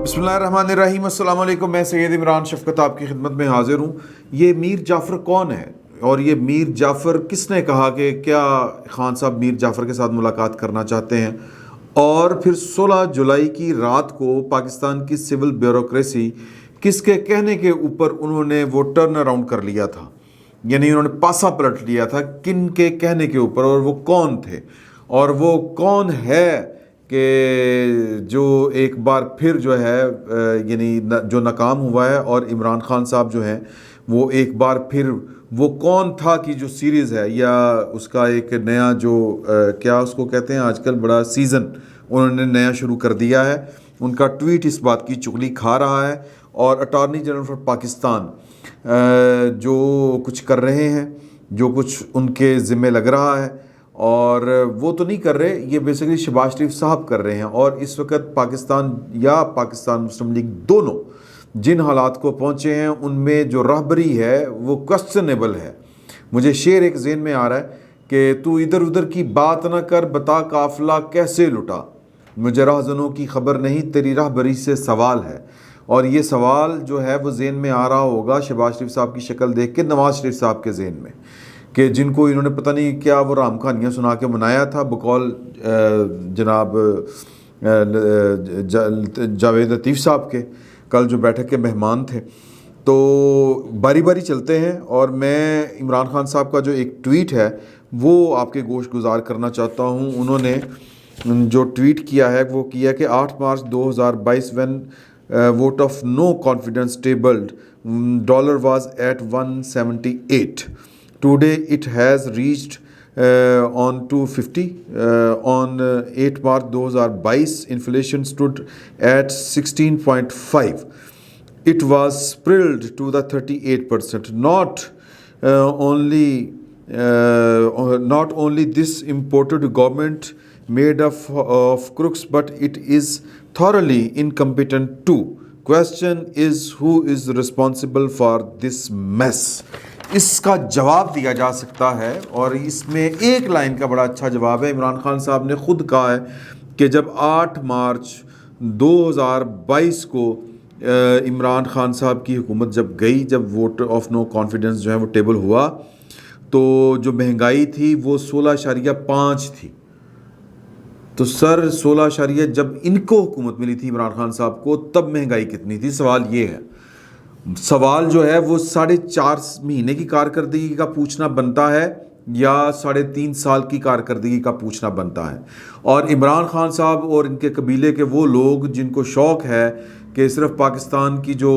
بسم اللہ الرحمن الرحیم، السلام علیکم۔ میں سید عمران شفقت آپ کی خدمت میں حاضر ہوں۔ یہ میر جعفر کون ہے اور یہ میر جعفر کس نے کہا کہ کیا خان صاحب میر جعفر کے ساتھ ملاقات کرنا چاہتے ہیں؟ اور پھر 16 جولائی کی رات کو پاکستان کی سول بیوروکریسی کس کے کہنے کے اوپر انہوں نے وہ ٹرن اراؤنڈ کر لیا تھا، یعنی انہوں نے پاسا پلٹ لیا تھا، کن کے کہنے کے اوپر، اور وہ کون تھے اور وہ کون ہے کہ جو ایک بار پھر جو ہے یعنی جو ناکام ہوا ہے، اور عمران خان صاحب جو ہیں وہ ایک بار پھر وہ کون تھا کی جو سیریز ہے یا اس کا ایک نیا جو کیا اس کو کہتے ہیں آج کل بڑا سیزن انہوں نے نیا شروع کر دیا ہے۔ ان کا ٹویٹ اس بات کی چغلی کھا رہا ہے، اور اٹارنی جنرل فار پاکستان جو کچھ کر رہے ہیں، جو کچھ ان کے ذمہ لگ رہا ہے، اور وہ تو نہیں کر رہے، یہ بیسیکلی شہباز شریف صاحب کر رہے ہیں۔ اور اس وقت پاکستان یا پاکستان مسلم لیگ دونوں جن حالات کو پہنچے ہیں ان میں جو رہبری ہے وہ کوسچنیبل ہے۔ مجھے شعر ایک ذہن میں آ رہا ہے کہ تو ادھر ادھر کی بات نہ کر، بتا قافلہ کیسے لٹا، مجھے راہزنوں کی خبر نہیں، تیری رہبری سے سوال ہے۔ اور یہ سوال جو ہے وہ ذہن میں آ رہا ہوگا شہباز شریف صاحب کی شکل دیکھ کے نواز شریف صاحب کے ذہن میں، کہ جن کو انہوں نے پتہ نہیں کیا وہ رام کہانیاں سنا کے منایا تھا بقول جناب جاوید لطیف صاحب کے، کل جو بیٹھک کے مہمان تھے۔ تو باری باری چلتے ہیں، اور میں عمران خان صاحب کا جو ایک ٹویٹ ہے وہ آپ کے گوش گزار کرنا چاہتا ہوں۔ انہوں نے جو ٹویٹ کیا ہے وہ کیا کہ 8 مارچ 2022 when vote of no confidence tabled dollar was at 178. Today it has reached on 250. On 8 March 2022, inflation stood at 16.5. It was sprilled to the 38%. Not only this imported government made up of crooks, but it is thoroughly incompetent too. Question is who is responsible for this mess? اس کا جواب دیا جا سکتا ہے، اور اس میں ایک line کا بڑا اچھا جواب ہے۔ عمران خان صاحب نے خود کہا ہے کہ جب 8 مارچ 2022 کو عمران خان صاحب کی حکومت جب گئی، جب ووٹ آف نو کانفیڈنس جو ہے وہ ٹیبل ہوا، تو جو مہنگائی تھی وہ 16.5 تھی۔ تو سر 16 جب ان کو حکومت ملی تھی عمران خان صاحب کو، تب مہنگائی کتنی تھی؟ سوال یہ ہے، سوال جو ہے وہ 4.5 مہینے کی کارکردگی کا پوچھنا بنتا ہے یا 3.5 سال کی کارکردگی کا پوچھنا بنتا ہے؟ اور عمران خان صاحب اور ان کے قبیلے کے وہ لوگ جن کو شوق ہے کہ صرف پاکستان کی جو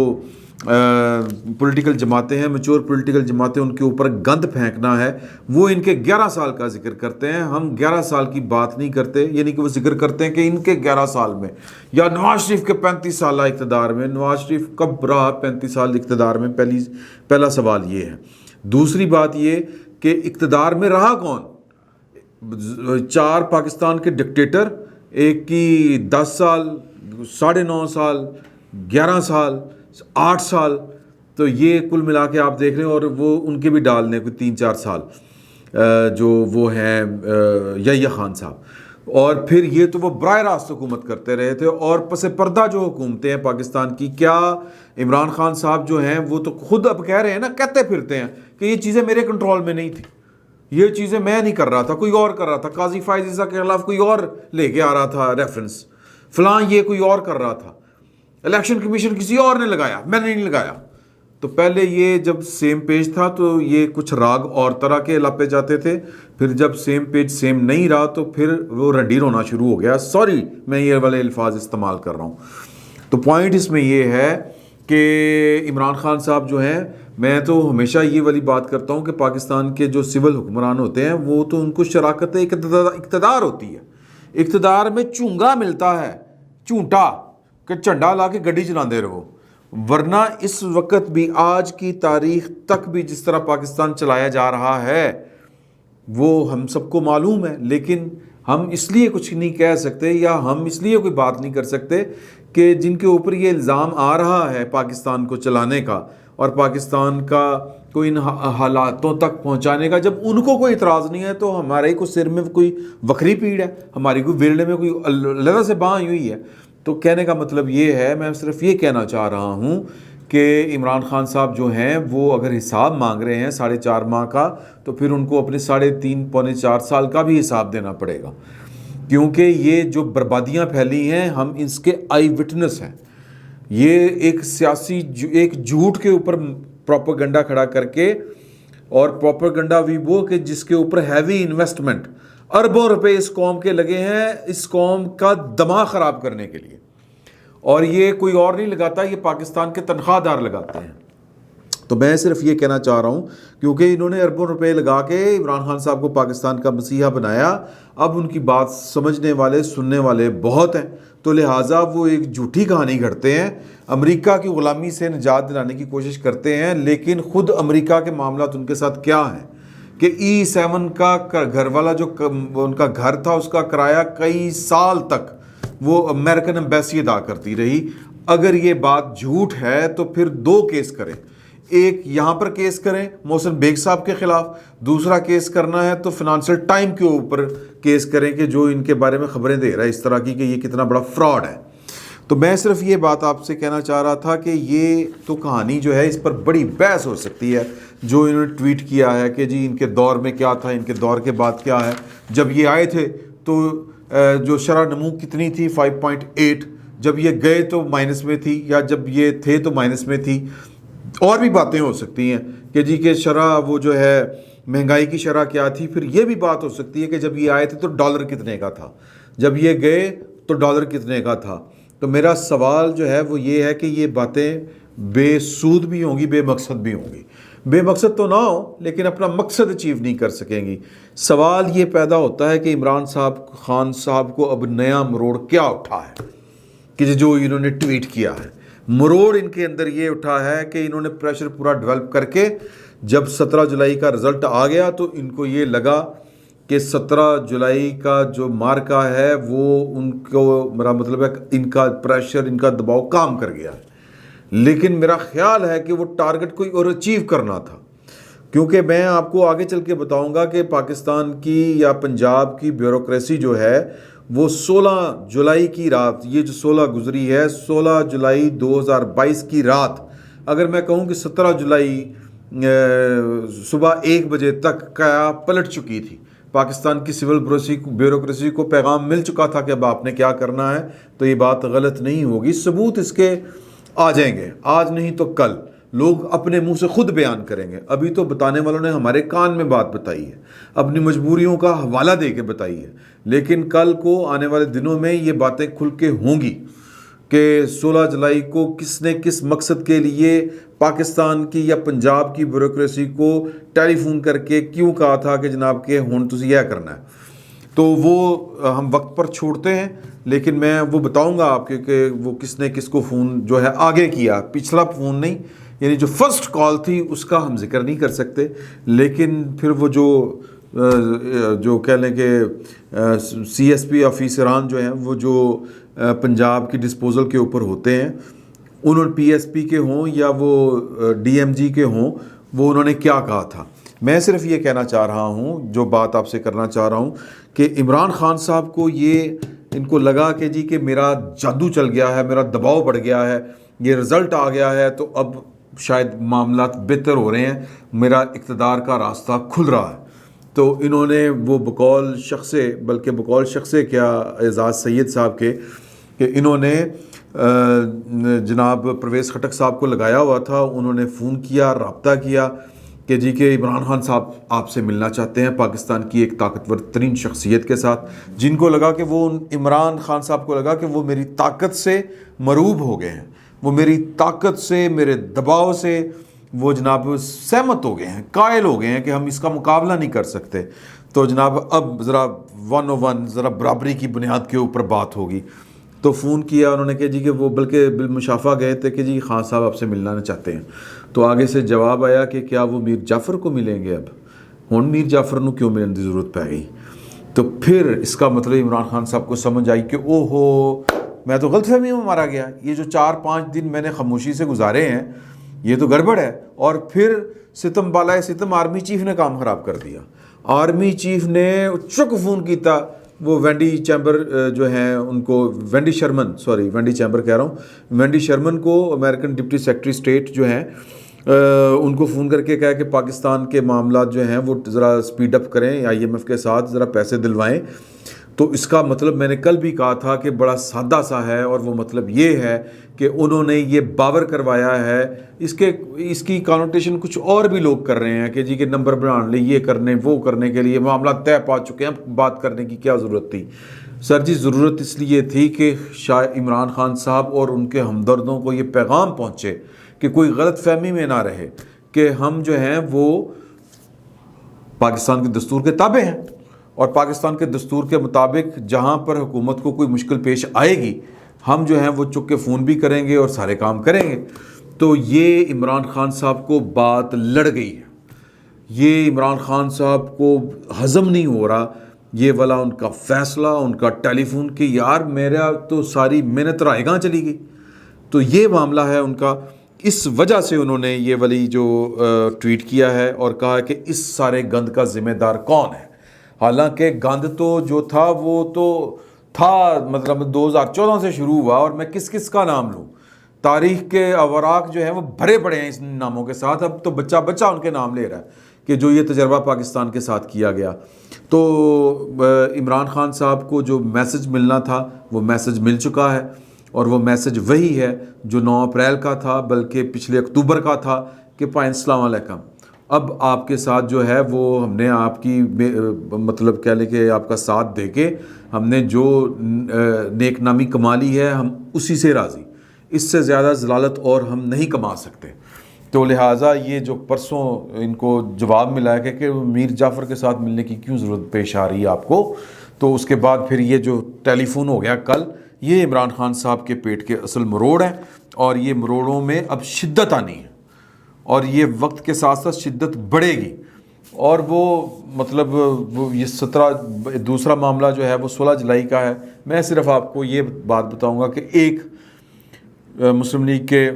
پولیٹیکل جماعتیں ہیں، میچور پولیٹیکل جماعتیں، ان کے اوپر گند پھینکنا ہے، وہ ان کے 11 سال کا ذکر کرتے ہیں۔ ہم 11 سال کی بات نہیں کرتے، یعنی کہ وہ ذکر کرتے ہیں کہ ان کے 11 سال میں یا نواز شریف کے 35 سالہ اقتدار میں۔ نواز شریف کب رہا 35 سال اقتدار میں؟ پہلا سوال یہ ہے۔ دوسری بات یہ کہ اقتدار میں رہا کون؟ 4 پاکستان کے ڈکٹیٹر، ایک کی 10 سال، 9.5 سال، 11 سال، 8 سال، تو یہ کل ملا کے آپ دیکھ رہے ہیں، اور وہ ان کے بھی ڈال لیں کوئی 3-4 سال جو وہ ہیں یحییٰ خان صاحب، اور پھر یہ تو وہ براہ راست حکومت کرتے رہے تھے۔ اور پس پردہ جو حکومتیں ہیں پاکستان کی، کیا عمران خان صاحب جو ہیں وہ تو خود اب کہہ رہے ہیں نا، کہتے پھرتے ہیں کہ یہ چیزیں میرے کنٹرول میں نہیں تھی، یہ چیزیں میں نہیں کر رہا تھا، کوئی اور کر رہا تھا، قاضی فائز عیسیٰ کے خلاف کوئی اور لے کے آ رہا تھا ریفرنس، فلاں یہ کوئی اور کر رہا تھا، الیکشن کمیشن کسی اور نے لگایا، میں نے نہیں لگایا۔ تو پہلے یہ جب سیم پیج تھا تو یہ کچھ راگ اور طرح کے لاپے جاتے تھے، پھر جب سیم پیج سیم نہیں رہا تو پھر وہ رنڈی رونا شروع ہو گیا۔ سوری میں یہ والے الفاظ استعمال کر رہا ہوں۔ تو پوائنٹ اس میں یہ ہے کہ عمران خان صاحب جو ہیں، میں تو ہمیشہ یہ والی بات کرتا ہوں کہ پاکستان کے جو سول حکمران ہوتے ہیں وہ تو ان کو شراکت اقتدار ہوتی ہے، اقتدار میں چونگا ملتا ہے، چونٹا کہ جھنڈا لا کے گڈی چلاندے رہو، ورنہ اس وقت بھی آج کی تاریخ تک بھی جس طرح پاکستان چلایا جا رہا ہے وہ ہم سب کو معلوم ہے۔ لیکن ہم اس لیے کچھ نہیں کہہ سکتے یا ہم اس لیے کوئی بات نہیں کر سکتے کہ جن کے اوپر یہ الزام آ رہا ہے پاکستان کو چلانے کا اور پاکستان کا کوئی ان حالاتوں تک پہنچانے کا، جب ان کو کوئی اعتراض نہیں ہے تو ہمارے کو سر میں کوئی وکری پیڑ ہے، ہماری کوئی ورلے میں کوئی علیحدہ سے بانھ ہوئی ہے، تو کہنے کا مطلب یہ ہے، میں صرف یہ کہنا چاہ رہا ہوں کہ عمران خان صاحب جو ہیں وہ اگر حساب مانگ رہے ہیں 4.5 ماہ کا، تو پھر ان کو اپنے 3.5 پونے 4 سال کا بھی حساب دینا پڑے گا، کیونکہ یہ جو بربادیاں پھیلی ہیں ہم اس کے آئی وٹنس ہیں۔ یہ ایک سیاسی ایک جھوٹ کے اوپر پروپیگنڈا کھڑا کر کے، اور پروپیگنڈا بھی وہ کہ جس کے اوپر ہیوی انویسٹمنٹ اربوں روپے اس قوم کے لگے ہیں، اس قوم کا دماغ خراب کرنے کے لیے، اور یہ کوئی اور نہیں لگاتا، یہ پاکستان کے تنخواہ دار لگاتے ہیں۔ تو میں صرف یہ کہنا چاہ رہا ہوں، کیونکہ انہوں نے اربوں روپے لگا کے عمران خان صاحب کو پاکستان کا مسیحا بنایا، اب ان کی بات سمجھنے والے سننے والے بہت ہیں، تو لہٰذا وہ ایک جھوٹی کہانی گھڑتے ہیں، امریکہ کی غلامی سے نجات دلانے کی کوشش کرتے ہیں، لیکن خود امریکہ کے معاملات ان کے ساتھ کیا ہیں کہ E7 کا گھر والا جو ان کا گھر تھا اس کا کرایہ کئی سال تک وہ امریکن ایمبیسی ادا کرتی رہی۔ اگر یہ بات جھوٹ ہے تو پھر 2 کیس کریں، ایک یہاں پر کیس کریں محسن بیگ صاحب کے خلاف، دوسرا کیس کرنا ہے تو فنانشل ٹائم کے اوپر کیس کریں کہ جو ان کے بارے میں خبریں دے رہا ہے اس طرح کی کہ یہ کتنا بڑا فراڈ ہے۔ تو میں صرف یہ بات آپ سے کہنا چاہ رہا تھا کہ یہ تو کہانی جو ہے اس پر بڑی بحث ہو سکتی ہے، جو انہوں نے ٹویٹ کیا ہے کہ جی ان کے دور میں کیا تھا، ان کے دور کے بعد کیا ہے، جب یہ آئے تھے تو جو شرح نمو کتنی تھی 5.8، جب یہ گئے تو مائنس میں تھی، یا جب یہ تھے تو مائنس میں تھی۔ اور بھی باتیں ہو سکتی ہیں کہ جی کہ شرح وہ جو ہے مہنگائی کی شرح کیا تھی، پھر یہ بھی بات ہو سکتی ہے کہ جب یہ آئے تھے تو ڈالر کتنے کا تھا، جب یہ گئے تو ڈالر کتنے کا تھا۔ تو میرا سوال جو ہے وہ یہ ہے کہ یہ باتیں بے سود بھی ہوں گی، بے مقصد بھی ہوں گی، بے مقصد تو نہ ہو لیکن اپنا مقصد اچیو نہیں کر سکیں گی۔ سوال یہ پیدا ہوتا ہے کہ عمران خان صاحب کو اب نیا مروڑ کیا اٹھا ہے کہ جو انہوں نے ٹویٹ کیا ہے۔ مروڑ ان کے اندر یہ اٹھا ہے کہ انہوں نے پریشر پورا ڈیولپ کر کے جب 17 جولائی کا رزلٹ آ گیا تو ان کو یہ لگا کہ 17 جولائی کا جو مارکا ہے وہ ان کو، میرا مطلب ہے ان کا پریشر، ان کا دباؤ کام کر گیا ہے، لیکن میرا خیال ہے کہ وہ ٹارگٹ کوئی اور اچیو کرنا تھا، کیونکہ میں آپ کو آگے چل کے بتاؤں گا کہ پاکستان کی یا پنجاب کی بیوروکریسی جو ہے وہ 16 جولائی کی رات، یہ جو 16 گزری ہے، 16 جولائی 2022 کی رات، اگر میں کہوں کہ 17 جولائی صبح 1 بجے تک کیا پلٹ چکی تھی، پاکستان کی سول بیوروکریسی کو پیغام مل چکا تھا کہ اب آپ نے کیا کرنا ہے، تو یہ بات غلط نہیں ہوگی۔ ثبوت اس کے آ جائیں گے، آج نہیں تو کل لوگ اپنے منہ سے خود بیان کریں گے۔ ابھی تو بتانے والوں نے ہمارے کان میں بات بتائی ہے، اپنی مجبوریوں کا حوالہ دے کے بتائی ہے، لیکن کل کو آنے والے دنوں میں یہ باتیں کھل کے ہوں گی کہ 16 جولائی کو کس نے کس مقصد کے لیے پاکستان کی یا پنجاب کی بیوروکریسی کو ٹیلی فون کر کے کیوں کہا تھا کہ جناب کہ ہن تسی یہ کرنا ہے۔ تو وہ ہم وقت پر چھوڑتے ہیں، لیکن میں وہ بتاؤں گا آپ کے کہ وہ کس نے کس کو فون جو ہے آگے کیا، پچھلا فون نہیں، یعنی جو فرسٹ کال تھی اس کا ہم ذکر نہیں کر سکتے، لیکن پھر وہ جو کہہ لیں کہ سی ایس پی آفیسران جو ہیں وہ جو پنجاب کی ڈسپوزل کے اوپر ہوتے ہیں، انہوں نے پی ایس پی کے ہوں یا وہ ڈی ایم جی کے ہوں، وہ انہوں نے کیا کہا تھا۔ میں صرف یہ کہنا چاہ رہا ہوں، جو بات آپ سے کرنا چاہ رہا ہوں کہ عمران خان صاحب کو یہ ان کو لگا کہ جی کہ میرا جادو چل گیا ہے، میرا دباؤ بڑھ گیا ہے، یہ رزلٹ آ گیا ہے تو اب شاید معاملات بہتر ہو رہے ہیں، میرا اقتدار کا راستہ کھل رہا ہے۔ تو انہوں نے وہ بقول شخص کیا اعزاز سید صاحب کے کہ انہوں نے جناب پرویز خٹک صاحب کو لگایا ہوا تھا، انہوں نے فون کیا، رابطہ کیا کہ جی کہ عمران خان صاحب آپ سے ملنا چاہتے ہیں، پاکستان کی ایک طاقتور ترین شخصیت کے ساتھ، جن کو لگا کہ وہ عمران خان صاحب کو لگا کہ وہ میری طاقت سے مروب ہو گئے ہیں، وہ میری طاقت سے، میرے دباؤ سے وہ جناب سہمت ہو گئے ہیں، قائل ہو گئے ہیں کہ ہم اس کا مقابلہ نہیں کر سکتے۔ تو جناب اب ذرا 101 ذرا برابری کی بنیاد کے اوپر بات ہوگی۔ تو فون کیا انہوں نے کہ جی کہ وہ بلکہ بالمشافہ گئے تھے کہ جی خان صاحب آپ سے ملنا چاہتے ہیں۔ تو آگے سے جواب آیا کہ کیا وہ میر جعفر کو ملیں گے، اب ہن میر جعفر نو کیوں ملنے کی ضرورت پی گئی۔ تو پھر اس کا مطلب عمران خان صاحب کو سمجھ آئی کہ او ہو میں تو غلط فہمی میں مارا گیا، یہ جو 4-5 دن میں نے خاموشی سے گزارے ہیں یہ تو گڑبڑ ہے۔ اور پھر ستم بالائے ستم آرمی چیف نے کام خراب کر دیا، آرمی چیف نے چک فون کیتا وہ وینڈی چیمبر جو ہیں ان کو وینڈی چیمبر کہہ رہا ہوں، وینڈی شرمن کو امریکن ڈپٹی سیکرٹری اسٹیٹ جو ہیں ان کو فون کر کے کہا کہ پاکستان کے معاملات جو ہیں وہ ذرا سپیڈ اپ کریں، IMF کے ساتھ ذرا پیسے دلوائیں۔ تو اس کا مطلب میں نے کل بھی کہا تھا کہ بڑا سادہ سا ہے، اور وہ مطلب یہ ہے کہ انہوں نے یہ باور کروایا ہے۔ اس کی کانوٹیشن کچھ اور بھی لوگ کر رہے ہیں کہ جی کہ نمبر بنا لیں، یہ کرنے وہ کرنے کے لیے معاملات طے پا چکے ہیں، بات کرنے کی کیا ضرورت تھی؟ سر جی ضرورت اس لیے تھی کہ شاہ عمران خان صاحب اور ان کے ہمدردوں کو یہ پیغام پہنچے کہ کوئی غلط فہمی میں نہ رہے کہ ہم جو ہیں وہ پاکستان کے دستور کے تابع ہیں، اور پاکستان کے دستور کے مطابق جہاں پر حکومت کو کوئی مشکل پیش آئے گی ہم جو ہیں وہ چک کے فون بھی کریں گے اور سارے کام کریں گے۔ تو یہ عمران خان صاحب کو بات لڑ گئی ہے، یہ عمران خان صاحب کو ہضم نہیں ہو رہا یہ والا ان کا فیصلہ، ان کا ٹیلی فون کہ یار میرا تو ساری محنت رائے گاں چلی گئی۔ تو یہ معاملہ ہے ان کا، اس وجہ سے انہوں نے یہ والی جو ٹویٹ کیا ہے اور کہا کہ اس سارے گند کا ذمہ دار کون ہے۔ حالانکہ گند تو جو تھا وہ تو تھا، مطلب 2014 سے شروع ہوا، اور میں کس کا نام لوں؟ تاریخ کے اوراق جو ہیں وہ بھرے پڑے ہیں اس ناموں کے ساتھ۔ اب تو بچہ ان کے نام لے رہا ہے کہ جو یہ تجربہ پاکستان کے ساتھ کیا گیا۔ تو عمران خان صاحب کو جو میسج ملنا تھا وہ میسج مل چکا ہے، اور وہ میسج وہی ہے جو 9 اپریل کا تھا، بلکہ پچھلے اکتوبر کا تھا کہ السلام علیکم، اب آپ کے ساتھ جو ہے وہ ہم نے آپ کی مطلب کہہ لیں کہ آپ کا ساتھ دے کے ہم نے جو نیک نامی کما لی ہے ہم اسی سے راضی، اس سے زیادہ ضلالت اور ہم نہیں کما سکتے۔ تو لہٰذا یہ جو پرسوں ان کو جواب ملا ہے کہ میر جعفر کے ساتھ ملنے کی کیوں ضرورت پیش آ رہی ہے آپ کو، تو اس کے بعد پھر یہ جو ٹیلی فون ہو گیا کل، یہ عمران خان صاحب کے پیٹ کے اصل مروڑ ہیں، اور یہ مروڑوں میں اب شدت آنی ہے، اور یہ وقت کے ساتھ ساتھ شدت بڑھے گی۔ اور وہ مطلب یہ 17 دوسرا معاملہ جو ہے وہ 16 جولائی کا ہے۔ میں صرف آپ کو یہ بات بتاؤں گا کہ ایک مسلم لیگ کے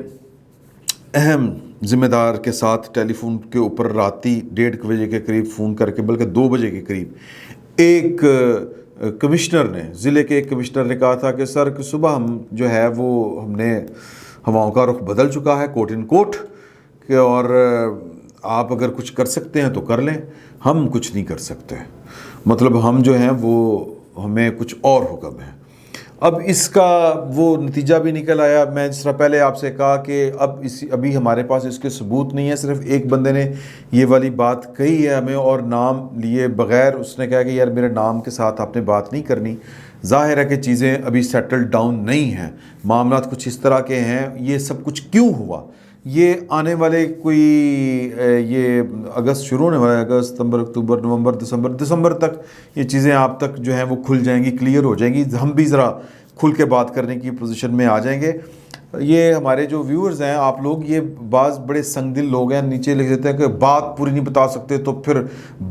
اہم ذمہ دار کے ساتھ ٹیلی فون کے اوپر راتی 1:30 بجے کے قریب فون کر کے، بلکہ 2 بجے کے قریب ایک کمشنر نے، ضلع کے ایک کمشنر نے کہا تھا کہ سر کہ صبح ہم جو ہے وہ ہم نے ہواؤں کا رخ بدل چکا ہے کوٹ ان کوٹ، کہ اور آپ اگر کچھ کر سکتے ہیں تو کر لیں، ہم کچھ نہیں کر سکتے، مطلب ہم جو ہیں وہ ہمیں کچھ اور حکم ہے۔ اب اس کا وہ نتیجہ بھی نکل آیا۔ میں جس طرح پہلے آپ سے کہا کہ ابھی ہمارے پاس اس کے ثبوت نہیں ہے، صرف ایک بندے نے یہ والی بات کہی ہے ہمیں، اور نام لیے بغیر اس نے کہا کہ یار میرے نام کے ساتھ آپ نے بات نہیں کرنی۔ ظاہر ہے کہ چیزیں ابھی سیٹل ڈاؤن نہیں ہیں، معاملات کچھ اس طرح کے ہیں۔ یہ سب کچھ کیوں ہوا؟ یہ آنے والے کوئی یہ اگست شروع ہونے والا ہے، اگست، ستمبر، اکتوبر، نومبر، دسمبر تک یہ چیزیں آپ تک جو ہیں وہ کھل جائیں گی، کلیئر ہو جائیں گی، ہم بھی ذرا کھل کے بات کرنے کی پوزیشن میں آ جائیں گے۔ یہ ہمارے جو ویورز ہیں، آپ لوگ یہ بعض بڑے سنگ دل لوگ ہیں، نیچے لکھ دیتے ہیں کہ بات پوری نہیں بتا سکتے تو پھر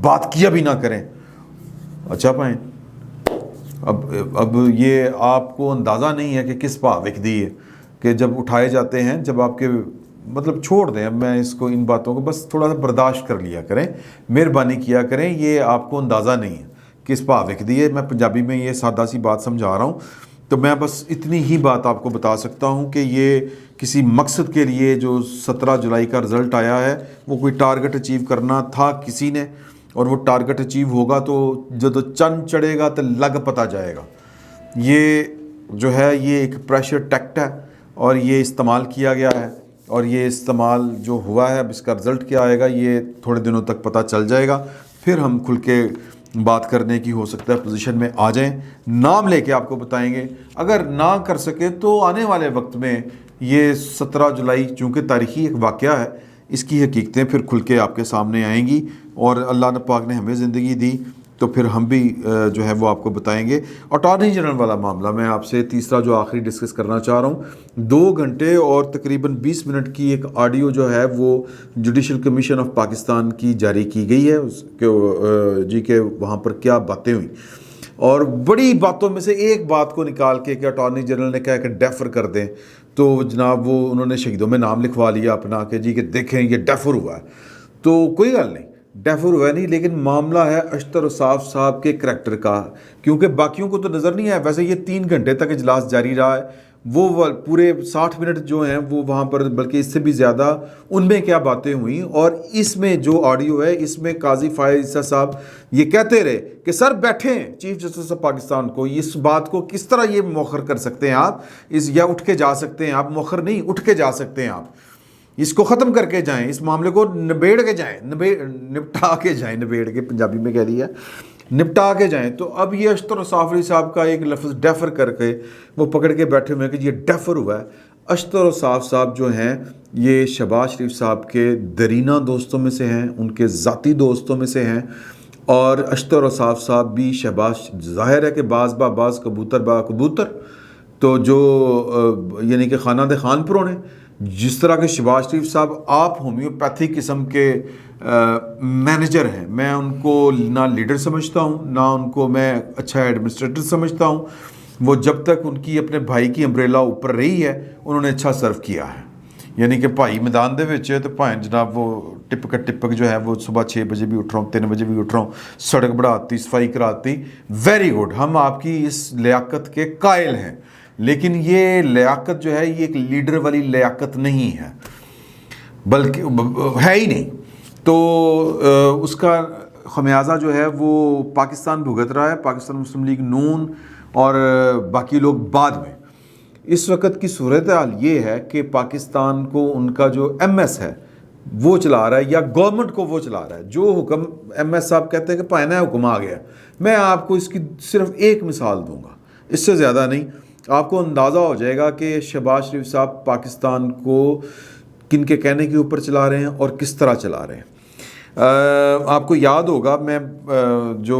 بات کیا بھی نہ کریں۔ اچھا پائیں، اب یہ آپ کو اندازہ نہیں ہے کہ کس پا وک دی ہے کہ جب اٹھائے جاتے ہیں، جب آپ کے مطلب چھوڑ دیں، اب میں اس کو ان باتوں کو بس تھوڑا سا برداشت کر لیا کریں، مہربانی کیا کریں، یہ آپ کو اندازہ نہیں ہے کس پا وک دی ہے۔ میں پنجابی میں یہ سادہ سی بات سمجھا رہا ہوں، تو میں بس اتنی ہی بات آپ کو بتا سکتا ہوں کہ یہ کسی مقصد کے لیے جو 17 جولائی کا رزلٹ آیا ہے وہ کوئی ٹارگٹ اچیو کرنا تھا کسی نے، اور وہ ٹارگٹ اچیو ہوگا تو جب چند چڑھے گا تو لگ پتہ جائے گا۔ یہ جو ہے یہ ایک پریشر ٹیکٹ ہے، اور یہ استعمال کیا گیا ہے، اور یہ استعمال جو ہوا ہے اب اس کا رزلٹ کیا آئے گا یہ تھوڑے دنوں تک پتہ چل جائے گا، پھر ہم کھل کے بات کرنے کی ہو سکتا ہے پوزیشن میں آ جائیں، نام لے کے آپ کو بتائیں گے۔ اگر نہ کر سکے تو آنے والے وقت میں یہ 17 جولائی چونکہ تاریخی ایک واقعہ ہے، اس کی حقیقتیں پھر کھل کے آپ کے سامنے آئیں گی، اور اللہ پاک نے ہمیں زندگی دی تو پھر ہم بھی جو ہے وہ آپ کو بتائیں گے۔ اٹارنی جنرل والا معاملہ میں آپ سے تیسرا جو آخری ڈسکس کرنا چاہ رہا ہوں، 2 گھنٹے اور تقریباً 20 منٹ کی ایک آڈیو جو ہے وہ جوڈیشل کمیشن آف پاکستان کی جاری کی گئی ہے، اس کہ وہاں پر کیا باتیں ہوئیں، اور بڑی باتوں میں سے ایک بات کو نکال کے کہ اٹارنی جنرل نے کہا کہ ڈیفر کر دیں، تو جناب وہ انہوں نے شہیدوں میں نام لکھوا لیا اپنا کہ جی کہ دیکھیں یہ ڈیفر ہوا ہے، تو کوئی گل نہیں، ڈیفر ہوا نہیں، لیکن معاملہ ہے اشتر الصاف صاحب کے کریکٹر کا، کیونکہ باقیوں کو تو نظر نہیں آیا. ویسے یہ 3 گھنٹے تک اجلاس جاری رہا ہے، وہ پورے 60 منٹ جو ہیں وہ وہاں پر، بلکہ اس سے بھی زیادہ، ان میں کیا باتیں ہوئیں. اور اس میں جو آڈیو ہے اس میں قاضی فائز عیسیٰ صاحب یہ کہتے رہے کہ سر بیٹھیں چیف جسٹس آف پاکستان کو، اس بات کو کس طرح یہ مؤخر کر سکتے ہیں آپ، یا اٹھ کے جا سکتے ہیں آپ، مؤخر نہیں اٹھ کے جا سکتے ہیں آپ، اس کو ختم کر کے جائیں، اس معاملے کو نبیڑ کے جائیں، نپٹا کے جائیں، نبیڑ کے پنجابی میں کہہ دیا، نپٹا کے جائیں. تو اب یہ اشتر صافری صاحب کا ایک لفظ ڈیفر کر کے وہ پکڑ کے بیٹھے ہوئے ہیں کہ یہ ڈیفر ہوا ہے. اشتر صاف صاحب جو ہیں یہ شہباز شریف صاحب کے درینہ دوستوں میں سے ہیں، ان کے ذاتی دوستوں میں سے ہیں. اور اشتر صاف صاحب بھی شہباز، ظاہر ہے کہ بعض با بعض کبوتر با کبوتر، تو جو یعنی کہ خانہ دے خان پرونے، جس طرح کے شہباز شریف صاحب آپ ہومیوپیتھی قسم کے مینیجر ہیں، میں ان کو نہ لیڈر سمجھتا ہوں، نہ ان کو میں اچھا ایڈمنسٹریٹر سمجھتا ہوں. وہ جب تک ان کی اپنے بھائی کی امبریلا اوپر رہی ہے انہوں نے اچھا سرو کیا ہے. یعنی کہ بھائی میدان دے وچ ہے تو بھائیں جناب وہ ٹپک جو ہے وہ صبح 6 بجے بھی اٹھ رہا ہوں، 3 بجے بھی اٹھ رہا ہوں، سڑک بڑھاتی، صفائی کراتی، ویری گڈ، ہم آپ کی اس لیاقت کے قائل ہیں. لیکن یہ لیاقت جو ہے یہ ایک لیڈر والی لیاقت نہیں ہے، بلکہ ہے ہی نہیں. تو اس کا خمیازہ جو ہے وہ پاکستان بھگت رہا ہے، پاکستان مسلم لیگ نون اور باقی لوگ بعد میں. اس وقت کی صورتحال یہ ہے کہ پاکستان کو ان کا جو ایم ایس ہے وہ چلا رہا ہے، یا گورنمنٹ کو وہ چلا رہا ہے. جو حکم ایم ایس صاحب کہتے ہیں کہ پائنا حکم آ گیا. میں آپ کو اس کی صرف ایک مثال دوں گا، اس سے زیادہ نہیں. آپ کو اندازہ ہو جائے گا کہ شہباز شریف صاحب پاکستان کو کن کے کہنے کے اوپر چلا رہے ہیں اور کس طرح چلا رہے ہیں. آپ کو یاد ہوگا، میں جو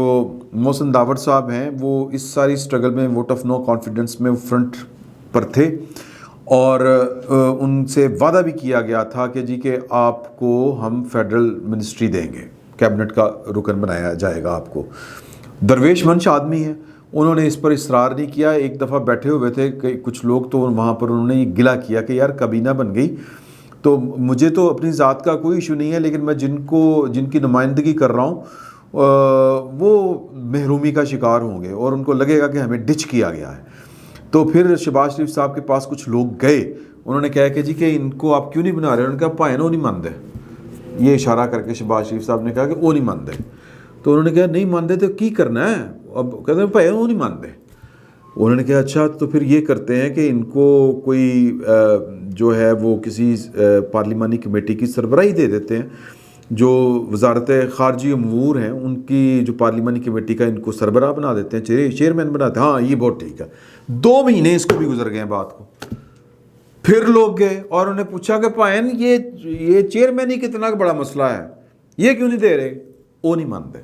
محسن داوڑ صاحب ہیں وہ اس ساری سٹرگل میں ووٹ آف نو کانفیڈنس میں فرنٹ پر تھے، اور ان سے وعدہ بھی کیا گیا تھا کہ جی کہ آپ کو ہم فیڈرل منسٹری دیں گے، کیبنٹ کا رکن بنایا جائے گا آپ کو. درویش منش آدمی ہیں، انہوں نے اس پر اصرار نہیں کیا. ایک دفعہ بیٹھے ہوئے تھے کہ کچھ لوگ، تو وہاں پر انہوں نے یہ گلہ کیا کہ یار کابینہ بن گئی تو مجھے تو اپنی ذات کا کوئی ایشو نہیں ہے، لیکن میں جن کی نمائندگی کر رہا ہوں وہ محرومی کا شکار ہوں گے اور ان کو لگے گا کہ ہمیں ڈچ کیا گیا ہے. تو پھر شہباز شریف صاحب کے پاس کچھ لوگ گئے، انہوں نے کہا کہ جی کہ ان کو آپ کیوں نہیں بنا رہے؟ انہوں نے کہا پائے وہ نہیں مانتے. یہ اشارہ کر کے شہباز شریف صاحب نے کہا کہ وہ نہیں مانتے. تو انہوں نے کہا نہیں مانتے تو کی کرنا ہے؟ اب کہتے ہیں پائے وہ نہیں مانتے. انہوں نے کہا اچھا تو پھر یہ کرتے ہیں کہ ان کو کوئی جو ہے وہ کسی پارلیمانی کمیٹی کی سربراہی دے دیتے ہیں. جو وزارت خارجی امور ہیں ان کی جو پارلیمانی کمیٹی کا ان کو سربراہ بنا دیتے ہیں، چیئرمین بناتے ہیں. ہاں یہ بہت ٹھیک ہے. 2 مہینے اس کو بھی گزر گئے ہیں بات کو. پھر لوگ گئے اور انہوں نے پوچھا کہ پائن یہ چیئرمین ہی کتنا بڑا مسئلہ ہے، یہ کیوں نہیں دے رہے؟ وہ نہیں مانتے.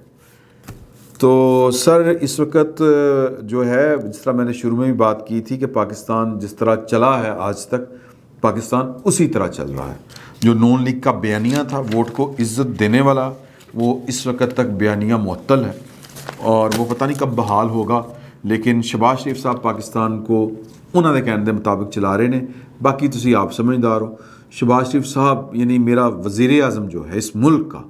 تو سر اس وقت جو ہے جس طرح میں نے شروع میں بھی بات کی تھی کہ پاکستان جس طرح چلا ہے آج تک، پاکستان اسی طرح چل رہا ہے. جو نون لیگ کا بیانیہ تھا ووٹ کو عزت دینے والا، وہ اس وقت تک بیانیہ معطل ہے اور وہ پتہ نہیں کب بحال ہوگا. لیکن شہباز شریف صاحب پاکستان کو انہوں نے کہنے دے مطابق چلا رہے ہیں. باقی تسی آپ سمجھدار ہو. شہباز شریف صاحب یعنی میرا وزیر اعظم جو ہے اس ملک کا،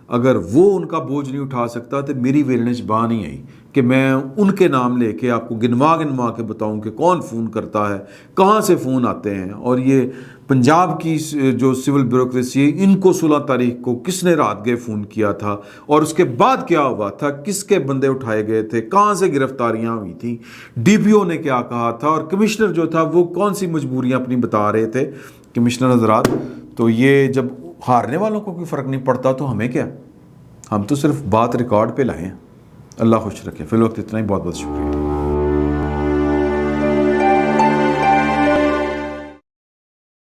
اگر وہ ان کا بوجھ نہیں اٹھا سکتا تو میری ویلنے چ نہیں آئی کہ میں ان کے نام لے کے آپ کو گنوا کے بتاؤں کہ کون فون کرتا ہے، کہاں سے فون آتے ہیں. اور یہ پنجاب کی جو سول بیوروکریسی ہے، ان کو 16 تاریخ کو کس نے رات گئے فون کیا تھا اور اس کے بعد کیا ہوا تھا، کس کے بندے اٹھائے گئے تھے، کہاں سے گرفتاریاں ہوئی تھیں، ڈی پی او نے کیا کہا تھا، اور کمشنر جو تھا وہ کون سی مجبوریاں اپنی بتا رہے تھے کمشنر حضرات. تو یہ جب ہارنے والوں کو کوئی فرق نہیں پڑتا تو ہمیں کیا؟ ہم تو صرف بات ریکارڈ پہ لائے ہیں. اللہ خوش رکھے. فی الوقت اتنا ہی. بہت بہت شکریہ.